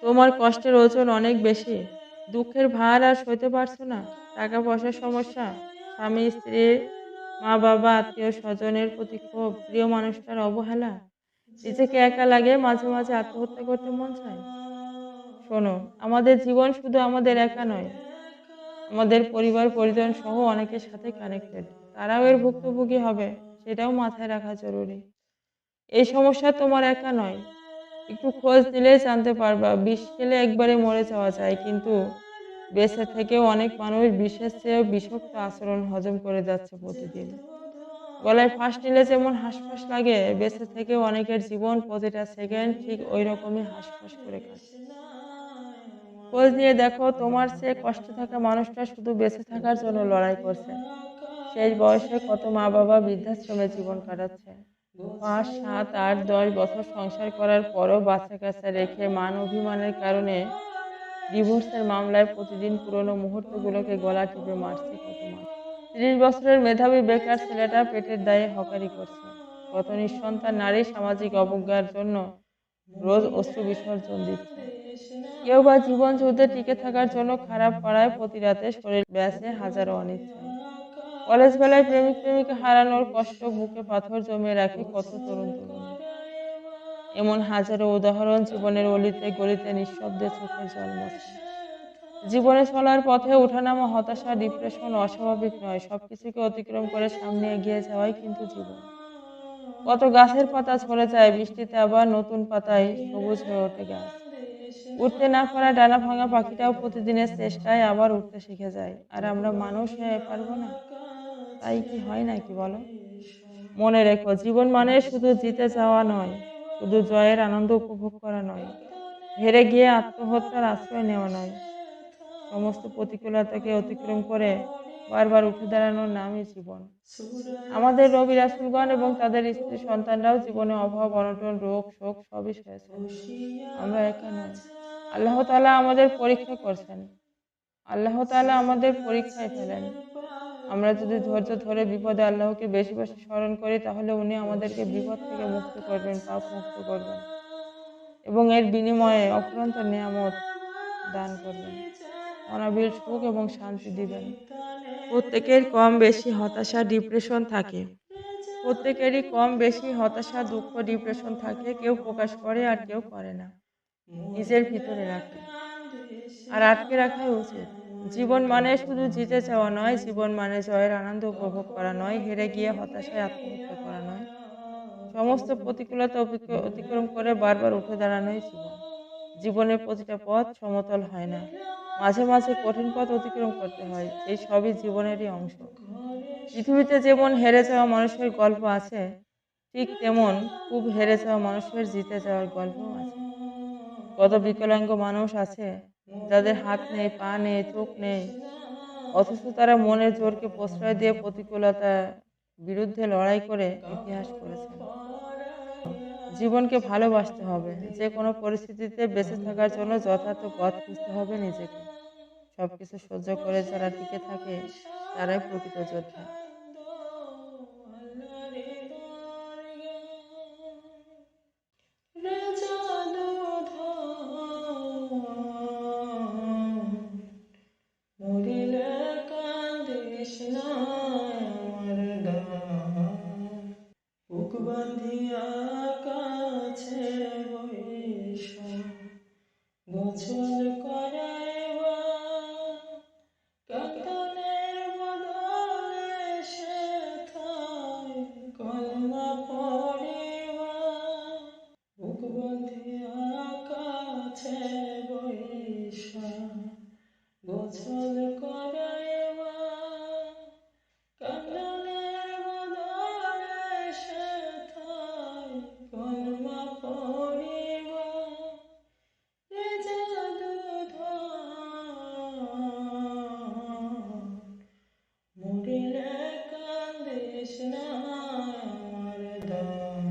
তোমার কষ্টের ওজন অনেক বেশি। দুঃখের ভার আর সইতে পারছো না। টাকা পয়সার সমস্যা, স্বামী স্ত্রী, মা বাবা, আত্মীয় স্বজনের প্রতি ক্ষোভ, প্রিয় মানুষটার অবহেলা। নিজেকে একা লাগে, মাঝে মাঝে আত্মহত্যা করতে মন চায়। শোনো, আমাদের জীবন শুধু আমাদের একা নয়, আমাদের পরিবার পরিজন সহ অনেকের সাথে কানেক্টেড। তারাও এর ভুক্তভোগী হবে, সেটাও মাথায় রাখা জরুরি। এই সমস্যা তোমার একা নয়। একটু খোঁজ নিলেই জানতে পারবা, বিষ খেলে একবারে মরে যাওয়া যায়, কিন্তু বেঁচে থেকেও অনেক মানুষ বিষের চেয়েও বিষাক্ত আচরণ হজম করে যাচ্ছে প্রতিদিন। গলায় ফাঁস নিলে যেমন হাঁসফাঁস লাগে, বেঁচে থেকেও অনেকের জীবন প্রতিটা সেকেন্ড ঠিক ওই রকমই হাঁসফাঁস করে কাটে। খোঁজ নিয়ে দেখো, তোমার চেয়ে কষ্টে থাকা মানুষটা শুধু বেঁচে থাকার জন্য লড়াই করছে। শেষ বয়সে কত মা বাবা বৃদ্ধাশ্রমে জীবন কাটাচ্ছে। ৫, ৭, ৮, ১০ বছর সংসার করার পরও বাচ্চা কাচ্চা রেখে মান অভিমানের কারণে ডিভোর্সের মামলায় প্রতিদিন পুরনো মুহূর্তগুলোকে গলা টিপে মারছে কত মানুষ। ৩০ বছরের মেধাবী বেকার ছেলেটা পেটের দায়ে হকারি করছে। কত নিঃসন্তান নারী সামাজিক অবজ্ঞার জন্য রোজ অশ্রু বিসর্জন দিচ্ছে। কেউ বা জীবন যুদ্ধে টিকে থাকার জন্য খারাপ পাড়ায় প্রতি রাতে শরীর বেঁচে হাজারো অনিচ্ছায়। কলেজ বেলায় প্রেমিক প্রেমিকা হারানোর কষ্ট বুকে পাথর জমিয়ে রাখে কত তরুণ তরুণী। এমন হাজারো উদাহরণ জীবনের অলিতে গলিতে নিঃশব্দে চোখের জল মোছে। জীবনে চলার পথে ওঠানামা, হতাশা, ডিপ্রেশন অস্বাভাবিক নয়। সবকিছুকে অতিক্রম করে সামনে এগিয়ে যাওয়াই কিন্তু জীবন। কত গাছের পাতা ঝরে যায় বৃষ্টিতে, আবার নতুন পাতায় সবুজ হয়ে ওঠে গাছ। উঠতে না পারা ডানা ভাঙা পাখিটাও প্রতিদিনের চেষ্টায় আবার উঠতে শিখে যায়। আর আমরা মানুষ হয়ে পারবো না? তাই কি হয় নাকি বলো? মনে রেখো, জীবন মানে শুধু জিতে যাওয়া নয়, শুধু জয়ের আনন্দ উপভোগ করা নয়, হেরে গিয়ে আত্মহত্যার আশ্রয় নেওয়া নয়। সমস্ত প্রতিকূলতাকে অতিক্রম করে বারবার উঠে দাঁড়ানোর নামই জীবন। আমাদের নবী রাসূলগণ এবং তাদের স্ত্রী সন্তানরাও জীবনে অভাব, অনটন, রোগ, শোক সবই সয়েছেন। আমরা একা নই। আল্লাহ তাআলা আমাদের পরীক্ষা করছেন। আল্লাহ তাআলা আমাদের পরীক্ষায় ফেলেন। আমরা যদি ধৈর্য ধরে বিপদে আল্লাহকে বেশি বেশি স্মরণ করি, তাহলে উনি আমাদেরকে বিপদ থেকে মুক্ত করবেন, পাপ মুক্ত করবেন এবং এর বিনিময়ে অফুরন্ত নিয়ামত দান করবেন, অনাবিল সুখ এবং শান্তি দিবেন। প্রত্যেকের কম বেশি হতাশা, ডিপ্রেশন থাকে। প্রত্যেকেরই কম বেশি হতাশা, দুঃখ, ডিপ্রেশন থাকে। কেউ প্রকাশ করে আর কেউ করে না, নিজের ভিতরে রাখে। আর আটকে রাখাই উচিত। জীবন মানে শুধু জিতে যাওয়া নয়, জীবন মানে জয়ের আনন্দ উপভোগ করা নয়, হেরে গিয়ে হতাশায় আত্মহত্যা করা নয়। সমস্ত প্রতিকূলতা অতিক্রম করে বারবার উঠে দাঁড়ানোই জীবন। জীবনের প্রতিটা পথ সমতল হয় না, মাঝে মাঝে কঠিন পথ অতিক্রম করতে হয়। এই সবই জীবনেরই অংশ। পৃথিবীতে যেমন হেরে যাওয়া মানুষের গল্প আছে, ঠিক তেমন খুব হেরে যাওয়া মানুষের জিতে যাওয়ার গল্পও আছে। কত বিকলাঙ্গ মানুষ আছে যাদের হাত নেই, পা নেই, চোখ নেই, অথচ তারা মনের জোরকে প্রশ্রয় দিয়ে প্রতিকূলতার বিরুদ্ধে লড়াই করে ইতিহাস করেছেন। জীবনকে ভালোবাসতে হবে, যে কোনো পরিস্থিতিতে বেঁচে থাকার জন্য যথার্থ পথ খুঁজতে হবে নিজেকে। সবকিছু সহ্য করে যারা টিকে থাকে, তারাই প্রকৃত যোদ্ধা। মরিলে কান্দিস না আমার দান, বুক বাঁধিয়া কাছে বইসা গোছল করাইবা, কান্দনের বদলে সেথায় কলমা পড়িবা, বুক বাঁধিয়া কাছে বইসা গোছল করাইবা, কান্দনের বদলে সেথায় কলমা পড়িবা, রে জাদুধর মরিলে কান্দিস না আমার দান।